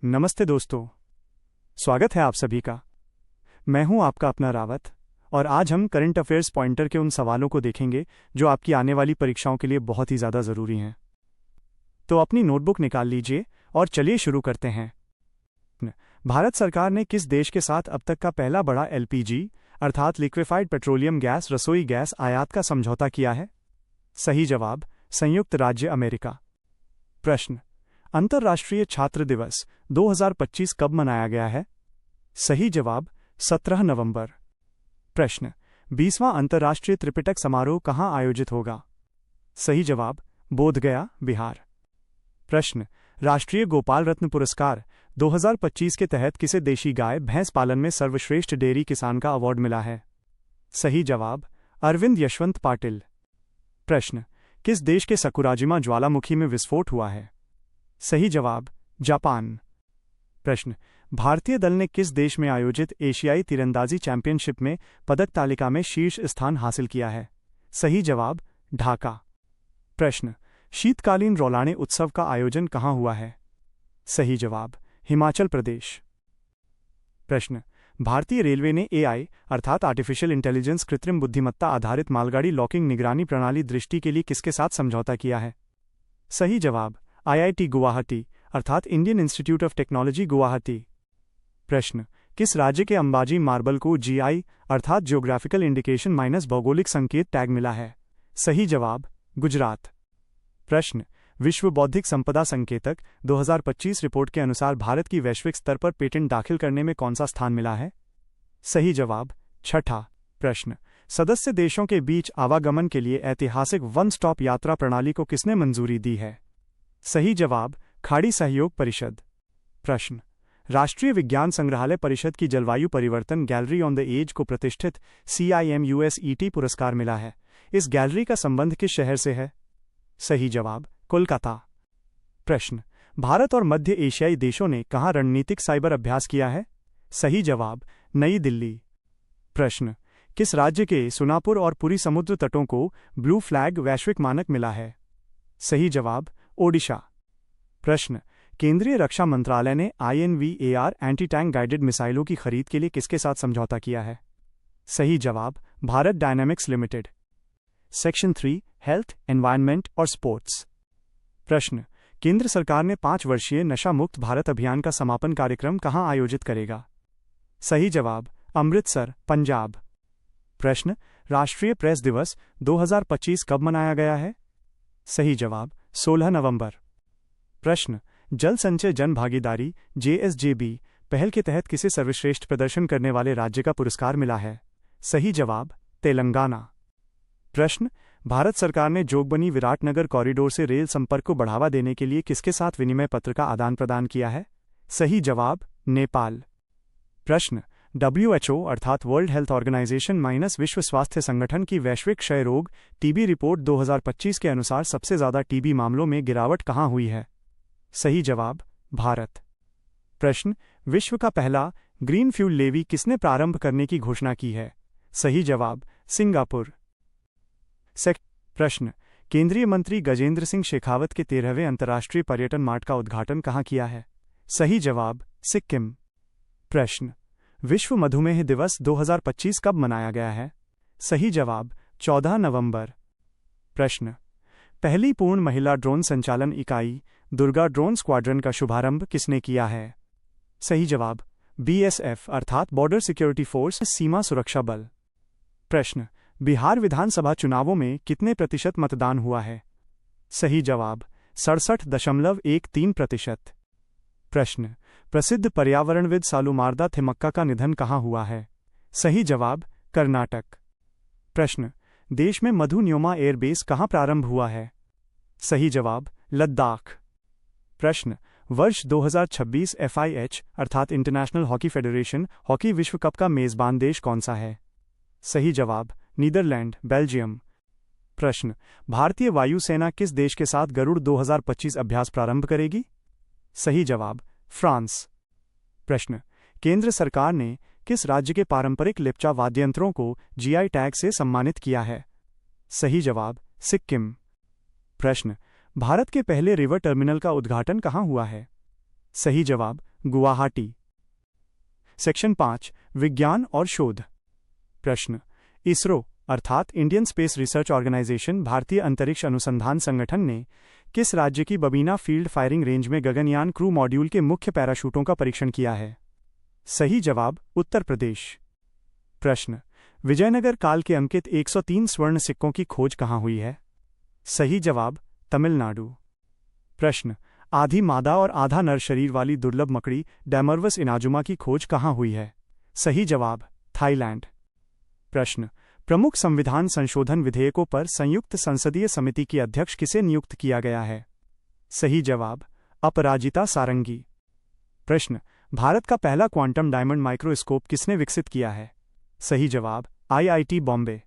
नमस्ते दोस्तों, स्वागत है आप सभी का। मैं हूं आपका अपना रावत और आज हम करंट अफेयर्स पॉइंटर के उन सवालों को देखेंगे जो आपकी आने वाली परीक्षाओं के लिए बहुत ही ज़्यादा ज़रूरी हैं। तो अपनी नोटबुक निकाल लीजिए और चलिए शुरू करते हैं। भारत सरकार ने किस देश के साथ अब तक का पहला बड़ा एलपीजी अर्थात लिक्विफाइड पेट्रोलियम गैस रसोई गैस आयात का समझौता किया है? सही जवाब, संयुक्त राज्य अमेरिका। प्रश्न, अंतर्राष्ट्रीय छात्र दिवस 2025 कब मनाया गया है? सही जवाब, 17 नवंबर। प्रश्न, 20वां अंतर्राष्ट्रीय त्रिपिटक समारोह कहाँ आयोजित होगा? सही जवाब, बोधगया, बिहार। प्रश्न, राष्ट्रीय गोपाल रत्न पुरस्कार 2025 के तहत किसे देशी गाय भैंस पालन में सर्वश्रेष्ठ डेयरी किसान का अवार्ड मिला है? सही जवाब, अरविंद यशवंत पाटिल। प्रश्न, किस देश के सकुराजिमा ज्वालामुखी में विस्फोट हुआ है? सही जवाब, जापान। प्रश्न, भारतीय दल ने किस देश में आयोजित एशियाई तीरंदाजी चैंपियनशिप में पदक तालिका में शीर्ष स्थान हासिल किया है? सही जवाब, ढाका। प्रश्न, शीतकालीन रौलाने उत्सव का आयोजन कहाँ हुआ है? सही जवाब, हिमाचल प्रदेश। प्रश्न, भारतीय रेलवे ने एआई अर्थात आर्टिफिशियल इंटेलिजेंस कृत्रिम बुद्धिमत्ता आधारित मालगाड़ी लॉकिंग निगरानी प्रणाली दृष्टि के लिए किसके साथ समझौता किया है? सही जवाब, आईआईटी गुवाहाटी अर्थात Indian institute of technology Guwahati. प्रश्न, किस राज्य के अंबाजी मार्बल को जीआई अर्थात ज्योग्राफिकल इंडिकेशन माइनस भौगोलिक संकेत टैग मिला है? सही जवाब, गुजरात। प्रश्न, विश्व बौद्धिक संपदा संकेतक 2025 रिपोर्ट के अनुसार भारत की वैश्विक स्तर पर पेटेंट दाखिल करने में कौन सा स्थान मिला है? सही जवाब, छठा। प्रश्न, सदस्य देशों के बीच आवागमन के लिए ऐतिहासिक वन स्टॉप यात्रा प्रणाली को किसने मंजूरी दी है? सही जवाब, खाड़ी सहयोग परिषद। प्रश्न, राष्ट्रीय विज्ञान संग्रहालय परिषद की जलवायु परिवर्तन गैलरी ऑन द एज को प्रतिष्ठित CIMUSET पुरस्कार मिला है। इस गैलरी का संबंध किस शहर से है? सही जवाब, कोलकाता। प्रश्न, भारत और मध्य एशियाई देशों ने कहाँ रणनीतिक साइबर अभ्यास किया है? सही जवाब, नई दिल्ली। प्रश्न, किस राज्य के सुनापुर और पुरी समुद्र तटों को ब्लू फ्लैग वैश्विक मानक मिला है? सही जवाब, ओडिशा। प्रश्न, केंद्रीय रक्षा मंत्रालय ने INVAR एंटी टैंक गाइडेड मिसाइलों की खरीद के लिए किसके साथ समझौता किया है? सही जवाब, Bharat dynamics limited. Section 3, health, environment और स्पोर्ट्स। प्रश्न, केंद्र सरकार ने 5 वर्षीय नशा मुक्त भारत अभियान का समापन कार्यक्रम कहाँ आयोजित करेगा? सही जवाब, अमृतसर, पंजाब। प्रश्न, राष्ट्रीय प्रेस दिवस 2025 कब मनाया गया है? सही जवाब, 16 नवंबर। प्रश्न, जल संचय जन भागीदारी JSJB पहल के तहत किसे सर्वश्रेष्ठ प्रदर्शन करने वाले राज्य का पुरस्कार मिला है? सही जवाब, तेलंगाना। प्रश्न, भारत सरकार ने जोगबनी विराटनगर कॉरिडोर से रेल संपर्क को बढ़ावा देने के लिए किसके साथ विनिमय पत्र का आदान प्रदान किया है? सही जवाब, नेपाल। प्रश्न, WHO अर्थात वर्ल्ड हेल्थ ऑर्गेनाइजेशन माइनस विश्व स्वास्थ्य संगठन की वैश्विक क्षय रोग TB रिपोर्ट 2025 के अनुसार सबसे ज़्यादा TB मामलों में गिरावट कहाँ हुई है? सही जवाब, भारत। प्रश्न, विश्व का पहला ग्रीन फ्यूल लेवी किसने प्रारंभ करने की घोषणा की है? सही जवाब, सिंगापुर। प्रश्न, केंद्रीय मंत्री गजेंद्र सिंह शेखावत के 13वें अंतर्राष्ट्रीय पर्यटन मार्ट का उद्घाटन कहाँ किया है? सही जवाब, सिक्किम। प्रश्न, विश्व मधुमेह दिवस 2025 कब मनाया गया है? सही जवाब, 14 नवंबर। प्रश्न, पहली पूर्ण महिला ड्रोन संचालन इकाई दुर्गा ड्रोन स्क्वाड्रन का शुभारंभ किसने किया है? सही जवाब, BSF अर्थात बॉर्डर सिक्योरिटी फोर्स, सीमा सुरक्षा बल। प्रश्न, बिहार विधानसभा चुनावों में कितने प्रतिशत मतदान हुआ है? सही जवाब, 67.13%। प्रश्न, प्रसिद्ध पर्यावरणविद सालुमारदा थिमक्का का निधन कहाँ हुआ है? सही जवाब, कर्नाटक। प्रश्न, देश में मधु न्योमा एयरबेस कहाँ प्रारंभ हुआ है? सही जवाब, लद्दाख। प्रश्न, वर्ष 2026 FIH अर्थात इंटरनेशनल हॉकी फेडरेशन हॉकी विश्व कप का मेजबान देश कौन सा है? सही जवाब, नीदरलैंड, बेल्जियम। प्रश्न, भारतीय वायुसेना किस देश के साथ गरुड़ 2025 अभ्यास प्रारंभ करेगी? सही जवाब, फ्रांस। प्रश्न, केंद्र सरकार ने किस राज्य के पारंपरिक लेप्चा वाद्ययंत्रों को GI टैग से सम्मानित किया है? सही जवाब, सिक्किम। प्रश्न, भारत के पहले रिवर टर्मिनल का उद्घाटन कहाँ हुआ है? सही जवाब गुवाहाटी। सेक्शन 5 विज्ञान और शोध। प्रश्न, इसरो अर्थात इंडियन स्पेस रिसर्च ऑर्गेनाइजेशन भारतीय अंतरिक्ष अनुसंधान संगठन ने किस राज्य की बबीना फील्ड फायरिंग रेंज में गगनयान क्रू मॉड्यूल के मुख्य पैराशूटों का परीक्षण किया है? सही जवाब उत्तर प्रदेश। प्रश्न, विजयनगर काल के अंकित 103 स्वर्ण सिक्कों की खोज कहाँ हुई है? सही जवाब तमिलनाडु। प्रश्न, आधी मादा और आधा नर शरीर वाली दुर्लभ मकड़ी डैमरवस इनाजुमा की खोज कहाँ हुई है? सही जवाब थाईलैंड। प्रश्न, प्रमुख संविधान संशोधन विधेयकों पर संयुक्त संसदीय समिति की अध्यक्ष किसे नियुक्त किया गया है? सही जवाब अपराजिता सारंगी। प्रश्न, भारत का पहला क्वांटम डायमंड माइक्रोस्कोप किसने विकसित किया है? सही जवाब IIT बॉम्बे।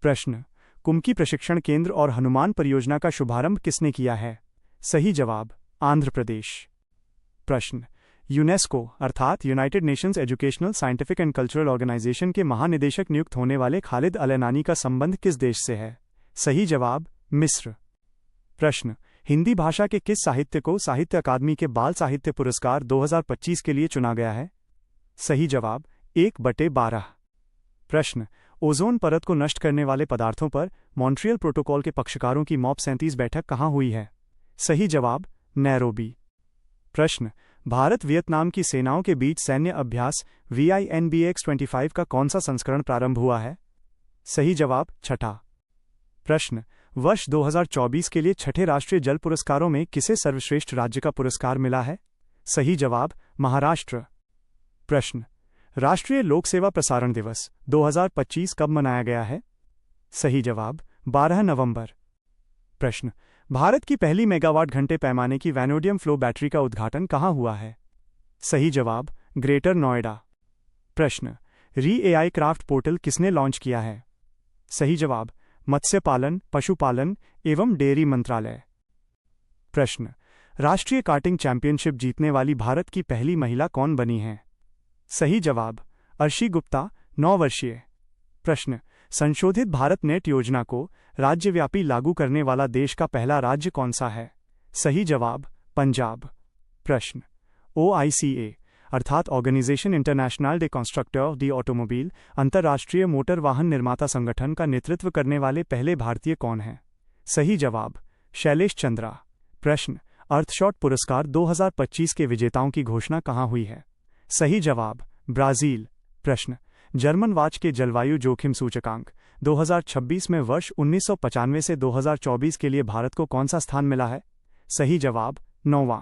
प्रश्न, कुमकी प्रशिक्षण केंद्र और हनुमान परियोजना का शुभारंभ किसने किया है? सही जवाब आंध्र प्रदेश। प्रश्न, यूनेस्को अर्थात United Nations Educational Scientific and Cultural Organisation के महानिदेशक नियुक्त होने वाले खालिद अल एनानी का संबंध किस देश से है? सही जवाब मिस्र। प्रश्न, हिंदी भाषा के किस साहित्य को साहित्य अकादमी के बाल साहित्य पुरस्कार 2025 के लिए चुना गया है? सही जवाब 1/12। प्रश्न, ओजोन परत को नष्ट करने वाले पदार्थों पर मॉन्ट्रियल प्रोटोकॉल के पक्षकारों की मॉप 37 बैठक कहाँ हुई है? सही जवाब नैरोबी। प्रश्न, भारत वियतनाम की सेनाओं के बीच सैन्य अभ्यास VINBX-25 का कौन सा संस्करण प्रारंभ हुआ है? सही जवाब छठा। प्रश्न, वर्ष 2024 के लिए छठे राष्ट्रीय जल पुरस्कारों में किसे सर्वश्रेष्ठ राज्य का पुरस्कार मिला है? सही जवाब महाराष्ट्र। प्रश्न, राष्ट्रीय लोक सेवा प्रसारण दिवस 2025 कब मनाया गया है? सही जवाब 12 नवंबर। प्रश्न, भारत की पहली मेगावाट घंटे पैमाने की वैनोडियम फ्लो बैटरी का उद्घाटन कहाँ हुआ है? सही जवाब ग्रेटर नोएडा। प्रश्न, AI क्राफ्ट पोर्टल किसने लॉन्च किया है? सही जवाब मत्स्य पालन, पशुपालन एवं डेयरी मंत्रालय। प्रश्न, राष्ट्रीय कार्टिंग चैंपियनशिप जीतने वाली भारत की पहली महिला कौन बनी है? सही जवाब अर्शी गुप्ता, 9 वर्षीय। प्रश्न, संशोधित भारत नेट योजना को राज्यव्यापी लागू करने वाला देश का पहला राज्य कौन सा है? सही जवाब पंजाब। प्रश्न, OICA अर्थात ऑर्गेनाइजेशन इंटरनेशनल डे कंस्ट्रक्टर डी ऑटोमोबाइल अंतर्राष्ट्रीय मोटर वाहन निर्माता संगठन का नेतृत्व करने वाले पहले भारतीय कौन हैं? सही जवाब शैलेश चंद्रा। प्रश्न, अर्थशॉट पुरस्कार 2025 के विजेताओं की घोषणा कहाँ हुई है? सही जवाब ब्राजील। प्रश्न, जर्मन वाच के जलवायु जोखिम सूचकांक 2026 में वर्ष 1995 से 2024 के लिए भारत को कौन सा स्थान मिला है? सही जवाब 9वां।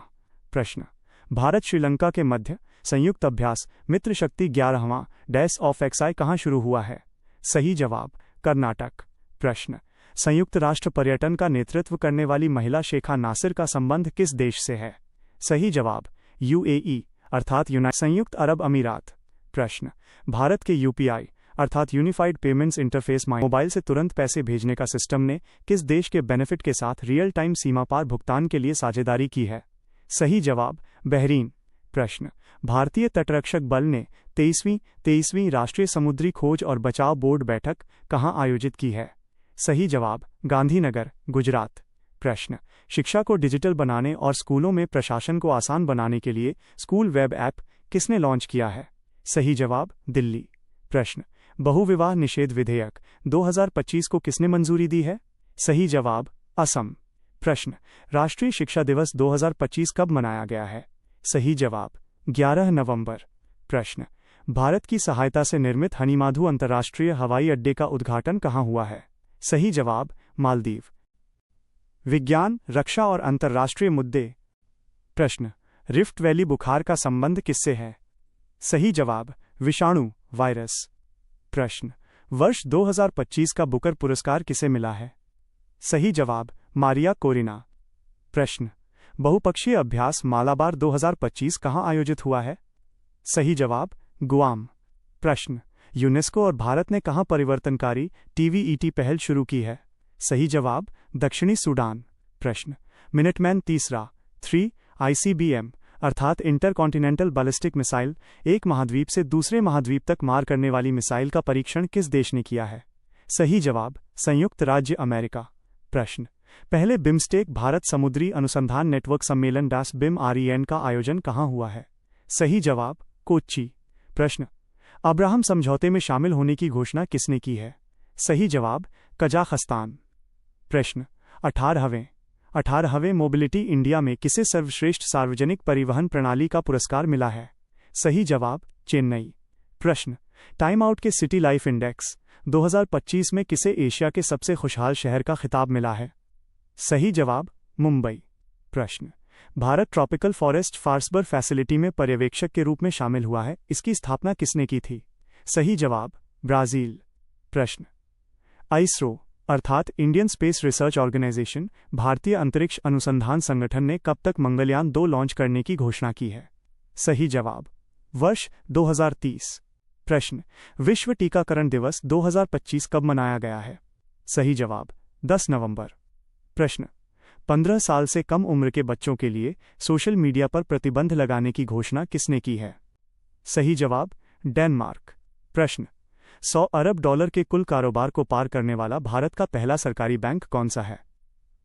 प्रश्न, भारत श्रीलंका के मध्य संयुक्त अभ्यास मित्र शक्ति 11वां -XI कहाँ शुरू हुआ है? सही जवाब कर्नाटक। प्रश्न, संयुक्त राष्ट्र पर्यटन का नेतृत्व करने वाली महिला शेखा नासिर का संबंध किस देश से है? सही जवाब UAE अर्थात संयुक्त अरब अमीरात। प्रश्न, भारत के UPI अर्थात यूनिफाइड पेमेंट्स इंटरफेस मोबाइल से तुरंत पैसे भेजने का सिस्टम ने किस देश के बेनिफिट के साथ रियल टाइम सीमा पार भुगतान के लिए साझेदारी की है? सही जवाब बहरीन। प्रश्न, भारतीय तटरक्षक बल ने 23वीं राष्ट्रीय समुद्री खोज और बचाव बोर्ड बैठक कहाँ आयोजित की है? सही जवाब गांधीनगर, गुजरात। प्रश्न, शिक्षा को डिजिटल बनाने और स्कूलों में प्रशासन को आसान बनाने के लिए स्कूल वेब ऐप किसने लॉन्च किया है? सही जवाब दिल्ली। प्रश्न, बहुविवाह निषेध विधेयक 2025 को किसने मंजूरी दी है? सही जवाब असम। प्रश्न, राष्ट्रीय शिक्षा दिवस 2025 कब मनाया गया है? सही जवाब 11 नवंबर। प्रश्न, भारत की सहायता से निर्मित हनीमाधु अंतर्राष्ट्रीय हवाई अड्डे का उद्घाटन कहाँ हुआ है? सही जवाब मालदीव। विज्ञान, रक्षा और अंतर्राष्ट्रीय मुद्दे। प्रश्न, रिफ्ट वैली बुखार का संबंध किससे है? सही जवाब विषाणु, वायरस। प्रश्न, वर्ष 2025 का बुकर पुरस्कार किसे मिला है? सही जवाब मारिया कोरिना। प्रश्न, बहुपक्षीय अभ्यास मालाबार 2025 कहाँ आयोजित हुआ है? सही जवाब गुआम। प्रश्न, यूनेस्को और भारत ने कहाँ परिवर्तनकारी TVET पहल शुरू की है? सही जवाब दक्षिणी सूडान। प्रश्न, मिनटमैन 3 ICBM अर्थात इंटरकॉन्टिनेंटल बैलिस्टिक मिसाइल एक महाद्वीप से दूसरे महाद्वीप तक मार करने वाली मिसाइल का परीक्षण किस देश ने किया है? सही जवाब संयुक्त राज्य अमेरिका। प्रश्न, पहले बिम्स्टेक भारत समुद्री अनुसंधान नेटवर्क सम्मेलन BIM का आयोजन कहाँ हुआ है? सही जवाब कोच्चि। प्रश्न, अब्राहम समझौते में शामिल होने की घोषणा किसने की है? सही जवाब कजाखस्तान। प्रश्न, 18वें मोबिलिटी इंडिया में किसे सर्वश्रेष्ठ सार्वजनिक परिवहन प्रणाली का पुरस्कार मिला है? सही जवाब चेन्नई। प्रश्न, टाइम आउट के सिटी लाइफ इंडेक्स 2025 में किसे एशिया के सबसे खुशहाल शहर का खिताब मिला है? सही जवाब मुंबई। प्रश्न, भारत ट्रॉपिकल फॉरेस्ट फार्सबर फैसिलिटी में पर्यवेक्षक के रूप में शामिल हुआ है, इसकी स्थापना किसने की थी? सही जवाब ब्राजील। प्रश्न, आईएसआरओ अर्थात इंडियन स्पेस रिसर्च ऑर्गेनाइजेशन भारतीय अंतरिक्ष अनुसंधान संगठन ने कब तक मंगलयान 2 लॉन्च करने की घोषणा की है? सही जवाब वर्ष 2030। प्रश्न, विश्व टीकाकरण दिवस 2025 कब मनाया गया है? सही जवाब 10 नवंबर। प्रश्न, 15 साल से कम उम्र के बच्चों के लिए सोशल मीडिया पर प्रतिबंध लगाने की घोषणा किसने की है? सही जवाब डेनमार्क। प्रश्न, $100 अरब के कुल कारोबार को पार करने वाला भारत का पहला सरकारी बैंक कौन सा है?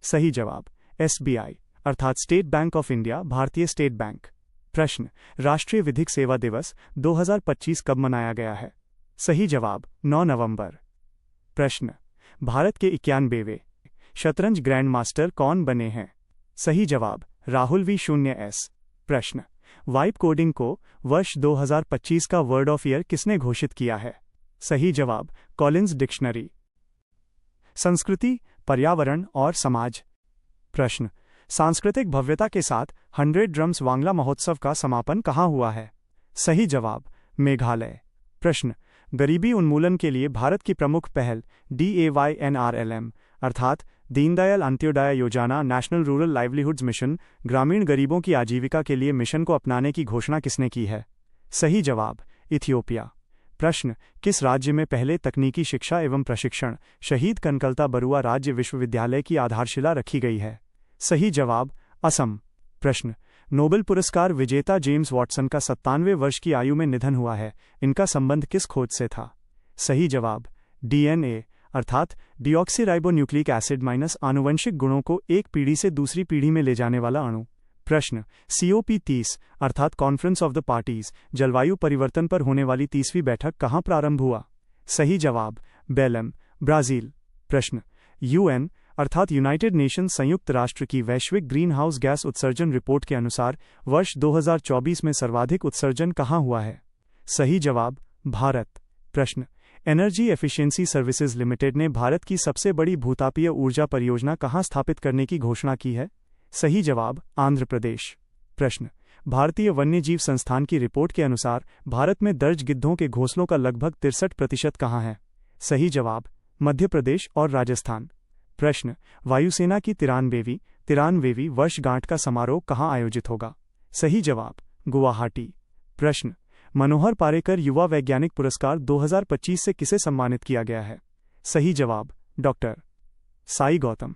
सही जवाब SBI अर्थात स्टेट बैंक ऑफ इंडिया, भारतीय स्टेट बैंक। प्रश्न, राष्ट्रीय विधिक सेवा दिवस 2025 कब मनाया गया है? सही जवाब 9 नवंबर। प्रश्न, भारत के 91वें शतरंज ग्रैंड मास्टर कौन बने हैं? सही जवाब राहुल V0S। प्रश्न, वाइब कोडिंग को वर्ष 2025 का वर्ड ऑफ ईयर किसने घोषित किया है? सही जवाब कॉलिंस डिक्शनरी। संस्कृति, पर्यावरण और समाज। प्रश्न, सांस्कृतिक भव्यता के साथ 100 ड्रम्स वांगला महोत्सव का समापन कहाँ हुआ है? सही जवाब मेघालय। प्रश्न, गरीबी उन्मूलन के लिए भारत की प्रमुख पहल DAYNRLM अर्थात दीनदयाल अंत्योदय योजना नेशनल रूरल लाइवलीहुड्स मिशन ग्रामीण गरीबों की आजीविका के लिए मिशन को अपनाने की घोषणा किसने की है? सही जवाब इथियोपिया। प्रश्न, किस राज्य में पहले तकनीकी शिक्षा एवं प्रशिक्षण शहीद कनकलता बरुआ राज्य विश्वविद्यालय की आधारशिला रखी गई है? सही जवाब असम। प्रश्न, नोबेल पुरस्कार विजेता जेम्स वॉटसन का 97 वर्ष की आयु में निधन हुआ है, इनका संबंध किस खोज से था? सही जवाब DNA अर्थात डीऑक्सीराइबोन्यूक्लिक एसिड - आनुवंशिक गुणों को एक पीढ़ी से दूसरी पीढ़ी में ले जाने वाला अणु। प्रश्न, COP30 अर्थात कॉन्फ्रेंस ऑफ द पार्टीज जलवायु परिवर्तन पर होने वाली 30वीं बैठक कहाँ प्रारंभ हुआ? सही जवाब बेलम, ब्राजील। प्रश्न, UN अर्थात यूनाइटेड नेशन संयुक्त राष्ट्र की वैश्विक ग्रीन हाउस गैस उत्सर्जन रिपोर्ट के अनुसार वर्ष 2024 में सर्वाधिक उत्सर्जन कहाँ हुआ है? सही जवाब भारत। प्रश्न, एनर्जी एफिशिएंसी सर्विसेज लिमिटेड ने भारत की सबसे बड़ी भूतापीय ऊर्जा परियोजना कहाँ स्थापित करने की घोषणा की है? सही जवाब आंध्र प्रदेश। प्रश्न, भारतीय वन्यजीव संस्थान की रिपोर्ट के अनुसार भारत में दर्ज गिद्धों के घोंसलों का लगभग 63% कहाँ है? सही जवाब मध्य प्रदेश और राजस्थान। प्रश्न, वायुसेना की 93वीं वर्षगांठ का समारोह कहाँ आयोजित होगा? सही जवाब गुवाहाटी। प्रश्न, मनोहर पारेकर युवा वैज्ञानिक पुरस्कार 2025 से किसे सम्मानित किया गया है? सही जवाब डॉक्टर साई गौतम।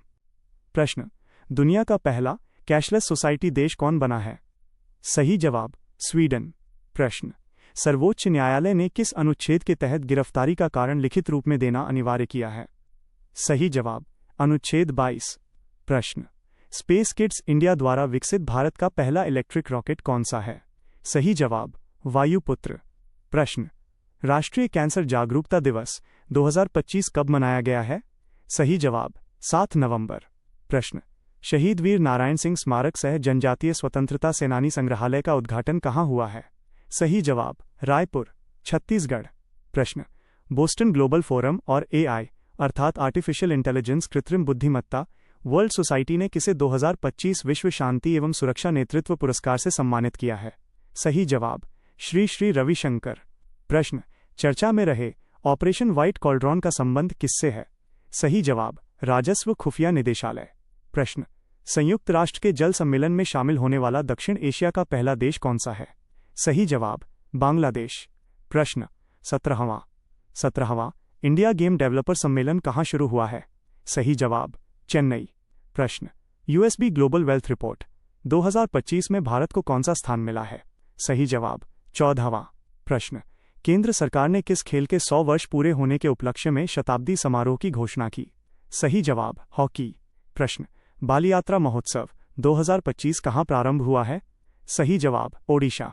प्रश्न, दुनिया का पहला कैशलेस सोसाइटी देश कौन बना है? सही जवाब स्वीडन। प्रश्न, सर्वोच्च न्यायालय ने किस अनुच्छेद के तहत गिरफ्तारी का कारण लिखित रूप में देना अनिवार्य किया है? सही जवाब अनुच्छेद 22। प्रश्न, स्पेस किड्स इंडिया द्वारा विकसित भारत का पहला इलेक्ट्रिक रॉकेट कौन सा है? सही जवाब वायुपुत्र। प्रश्न, राष्ट्रीय कैंसर जागरूकता दिवस 2025 कब मनाया गया है? सही जवाब 7 नवंबर। प्रश्न, शहीद वीर नारायण सिंह स्मारक सह जनजातीय स्वतंत्रता सेनानी संग्रहालय का उद्घाटन कहाँ हुआ है? सही जवाब रायपुर, छत्तीसगढ़। प्रश्न, बोस्टन ग्लोबल फोरम और AI अर्थात आर्टिफिशियल इंटेलिजेंस कृत्रिम बुद्धिमत्ता वर्ल्ड सोसाइटी ने किसे 2025 विश्व शांति एवं सुरक्षा नेतृत्व पुरस्कार से सम्मानित किया है? सही जवाब श्री रविशंकर। प्रश्न, चर्चा में रहे ऑपरेशन व्हाइट कॉल्ड्रॉन का संबंध किससे है? सही जवाब राजस्व खुफिया निदेशालय। प्रश्न, संयुक्त राष्ट्र के जल सम्मेलन में शामिल होने वाला दक्षिण एशिया का पहला देश कौन सा है? सही जवाब बांग्लादेश। प्रश्न, 17वां इंडिया गेम डेवलपर सम्मेलन कहाँ शुरू हुआ है? सही जवाब चेन्नई। प्रश्न, USB ग्लोबल वेल्थ रिपोर्ट 2025 में भारत को कौन सा स्थान मिला है? सही जवाब 14वां। प्रश्न, केंद्र सरकार ने किस खेल के 100 वर्ष पूरे होने के उपलक्ष्य में शताब्दी समारोह की घोषणा की? सही जवाब हॉकी। प्रश्न, बाली यात्रा महोत्सव 2025 कहाँ प्रारंभ हुआ है? सही जवाब, ओडिशा।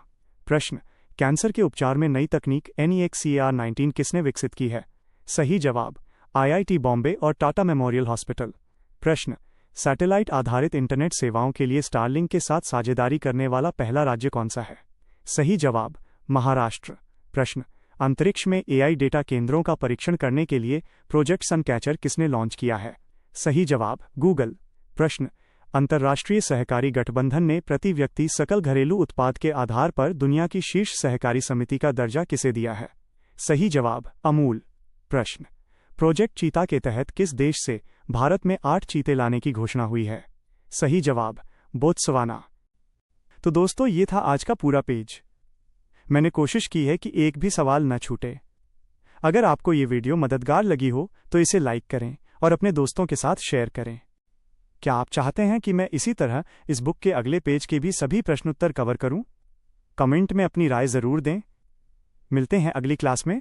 प्रश्न, कैंसर के उपचार में नई तकनीक NEXCAR19 किसने विकसित की है? सही जवाब, IIT बॉम्बे और टाटा मेमोरियल हॉस्पिटल। प्रश्न, सैटेलाइट आधारित इंटरनेट सेवाओं के लिए स्टारलिंक के साथ साझेदारी करने वाला पहला राज्य कौन सा है? सही जवाब, महाराष्ट्र। प्रश्न, अंतरिक्ष में AI डेटा केंद्रों का परीक्षण करने के लिए प्रोजेक्ट सनकैचर किसने लॉन्च किया है? सही जवाब, गूगल। प्रश्न, अंतर्राष्ट्रीय सहकारी गठबंधन ने प्रति व्यक्ति सकल घरेलू उत्पाद के आधार पर दुनिया की शीर्ष सहकारी समिति का दर्जा किसे दिया है? सही जवाब, अमूल। प्रश्न, प्रोजेक्ट चीता के तहत किस देश से भारत में 8 चीते लाने की घोषणा हुई है? सही जवाब, बोत्सवाना। तो दोस्तों, ये था आज का पूरा पेज। मैंने कोशिश की है कि एक भी सवाल न छूटे। अगर आपको ये वीडियो मददगार लगी हो तो इसे लाइक करें और अपने दोस्तों के साथ शेयर करें। क्या आप चाहते हैं कि मैं इसी तरह इस बुक के अगले पेज के भी सभी प्रश्नोत्तर कवर करूं? कमेंट में अपनी राय जरूर दें। मिलते हैं अगली क्लास में।